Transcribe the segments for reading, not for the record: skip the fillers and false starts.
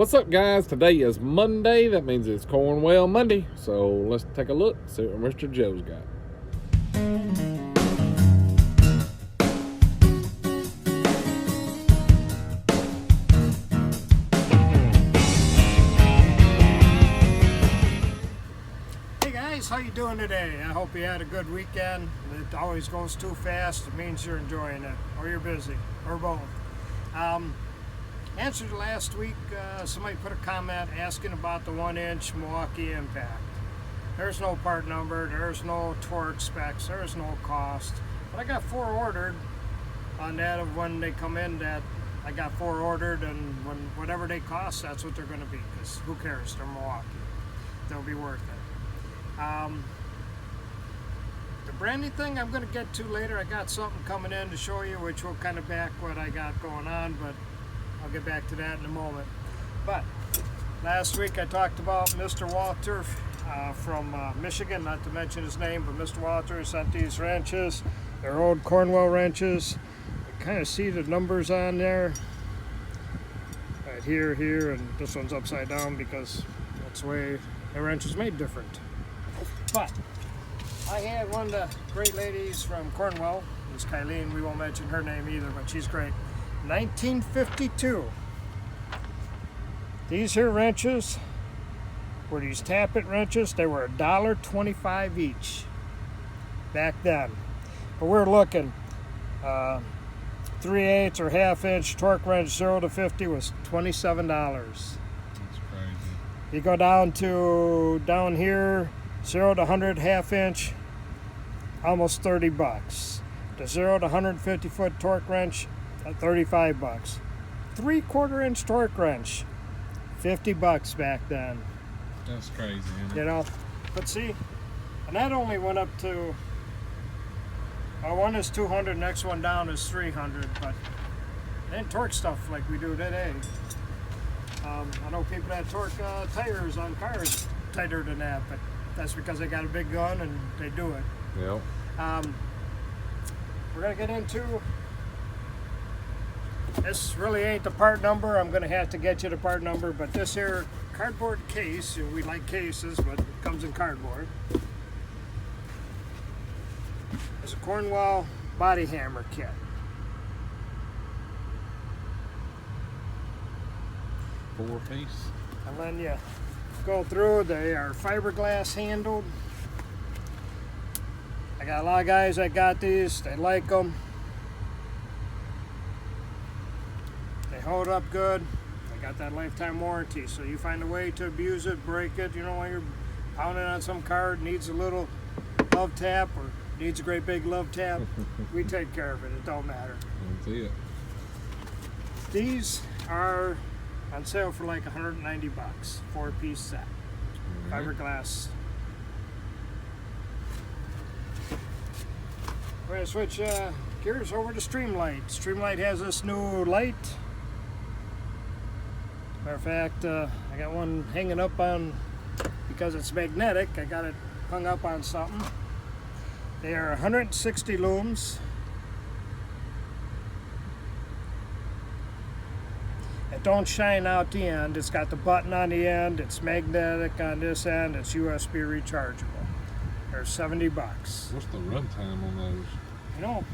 What's up, guys? Today is Monday. That means it's Cornwell Monday. So let's take a look, see what Mr. Joe's got. Hey guys, how you doing today? I hope you had a good weekend. It always goes too fast. It means you're enjoying it, or you're busy, or both. Answer to last week, somebody put a comment asking about the 1-inch Milwaukee impact. There's no part number, there's no torque specs, there's no cost. But I got 4 ordered on that of when they come in. That I got 4 ordered, and whatever they cost, that's what they're going to be. Because who cares? They're Milwaukee. They'll be worth it. The brand new thing I'm going to get to later. I got something coming in to show you, which will kind of back what I got going on, but I'll get back to that in a moment. But last week I talked about Mr. Walter from Michigan, not to mention his name, but Mr. Walter sent these wrenches. They're old Cornwell wrenches. You kind of see the numbers on there. Right here, and this one's upside down because that's the way the wrench is made different. But I had one of the great ladies from Cornwell, Miss Kylene. We won't mention her name either, but she's great. 1952. These here wrenches were these tappet wrenches. They were $1.25 each back then. But we're looking 3/8 or 1/2 inch torque wrench 0 to 50 was $27. That's crazy. You go down here 0 to 100 1/2 inch, almost $30. The 0 to 150 foot torque wrench at $35. 3/4 inch torque wrench, $50 back then. That's crazy, isn't it? You know, but see, and that only went up to, one is 200, next one down is 300, but they didn't torque stuff like we do today. I know people that torque tires on cars tighter than that, but that's because they got a big gun and they do it. Yep. We're gonna get into, this really ain't the part number. I'm gonna have to get you the part number, but this here cardboard case, we like cases, but it comes in cardboard. It's a Cornwell body hammer kit. 4-piece. And then you go through, they are fiberglass handled. I got a lot of guys that got these, they like them. They hold up good. They got that lifetime warranty, so you find a way to abuse it, break it, you know, when you're pounding on some car, it needs a little love tap or needs a great big love tap, we take care of it, it don't matter. That's it. These are on sale for like $190, 4-piece set, fiberglass. We're going to switch gears over to Streamlight. Streamlight has this new light. Matter of fact, I got one hanging up on, because it's magnetic, I got it hung up on something. They are 160 looms. It don't shine out the end. It's got the button on the end. It's magnetic on this end. It's USB rechargeable. They're $70. What's the runtime on those? You know,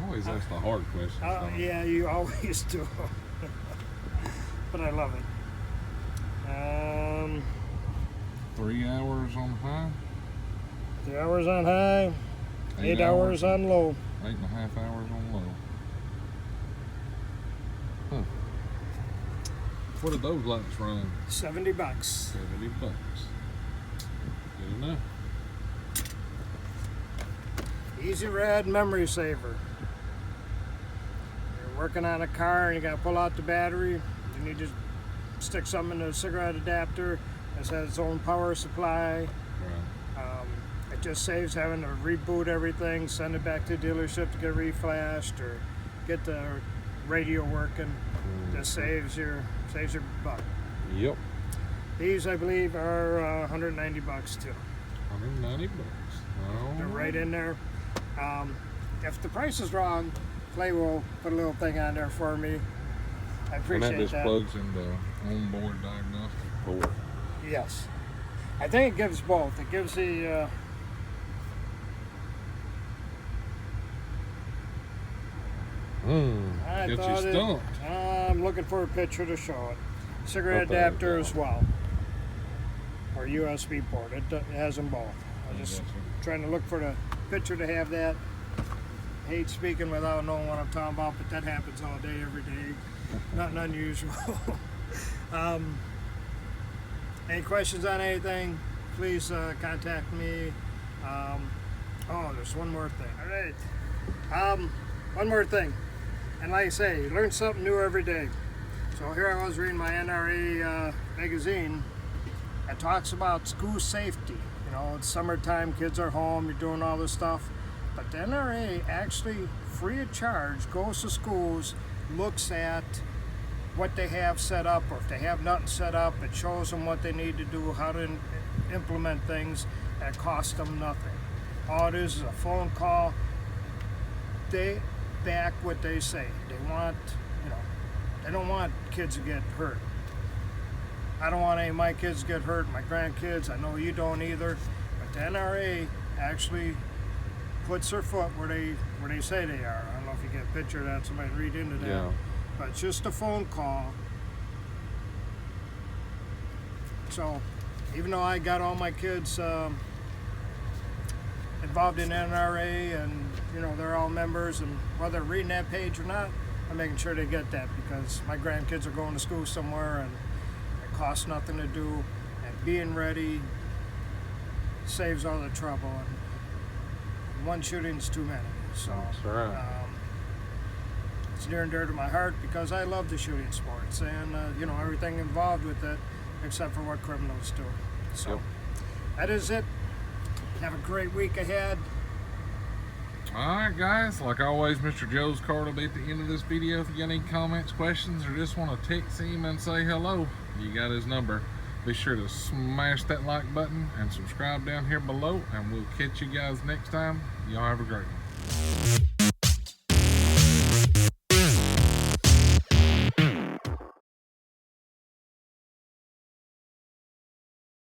I always ask the hard questions. yeah, you always do. But I love it. 3 hours on high. 3 hours on high, 8 hours on low. 8.5 hours on low. Huh. What do those lights run? $70. $70. Good enough. Easy Red memory saver. You're working on a car and you gotta pull out the battery. You need to stick something in a cigarette adapter. This has its own power supply. Right. It just saves having to reboot everything, send it back to the dealership to get reflashed or get the radio working. Just saves your buck. Yep. These, I believe, are $190 too. $190. They're right in there. If the price is wrong, Clay will put a little thing on there for me. I And appreciate that just that. plugs into onboard diagnostic board. Yes. I think it gives both. It gives the I Get you thought stumped. I'm looking for a picture to show it. Cigarette What the heck, adapter yeah. as well. Or USB port. It has them both. I'm just trying to look for the picture to have that. Hate speaking without knowing what I'm talking about, but that happens all day, every day. Nothing unusual. Any questions on anything, please contact me. Oh, there's one more thing. All right. One more thing. And like I say, you learn something new every day. So here I was reading my NRA magazine. It talks about school safety. You know, it's summertime, kids are home, you're doing all this stuff. But the NRA actually, free of charge, goes to schools, looks at what they have set up, or if they have nothing set up, it shows them what they need to do, how to implement things, and it costs them nothing. All it is a phone call. They back what they say. They want, you know, they don't want kids to get hurt. I don't want any of my kids to get hurt, my grandkids. I know you don't either. But the NRA actually puts their foot where they say they are. I don't know if you get a picture of that, somebody read into that. Yeah. But it's just a phone call. So even though I got all my kids involved in NRA, and you know they're all members, and whether they're reading that page or not, I'm making sure they get that, because my grandkids are going to school somewhere and it costs nothing to do, and being ready saves all the trouble, and one shooting's too many. So That's right. it's near and dear to my heart because I love the shooting sports and you know, everything involved with it except for what criminals do. So Yep. that is it. Have a great week ahead. Alright guys, like always, Mr. Joe's card will be at the end of this video. If you got any comments, questions, or just want to text him and say hello, you got his number. Be sure to smash that like button and subscribe down here below, and we'll catch you guys next time. Y'all have a great one.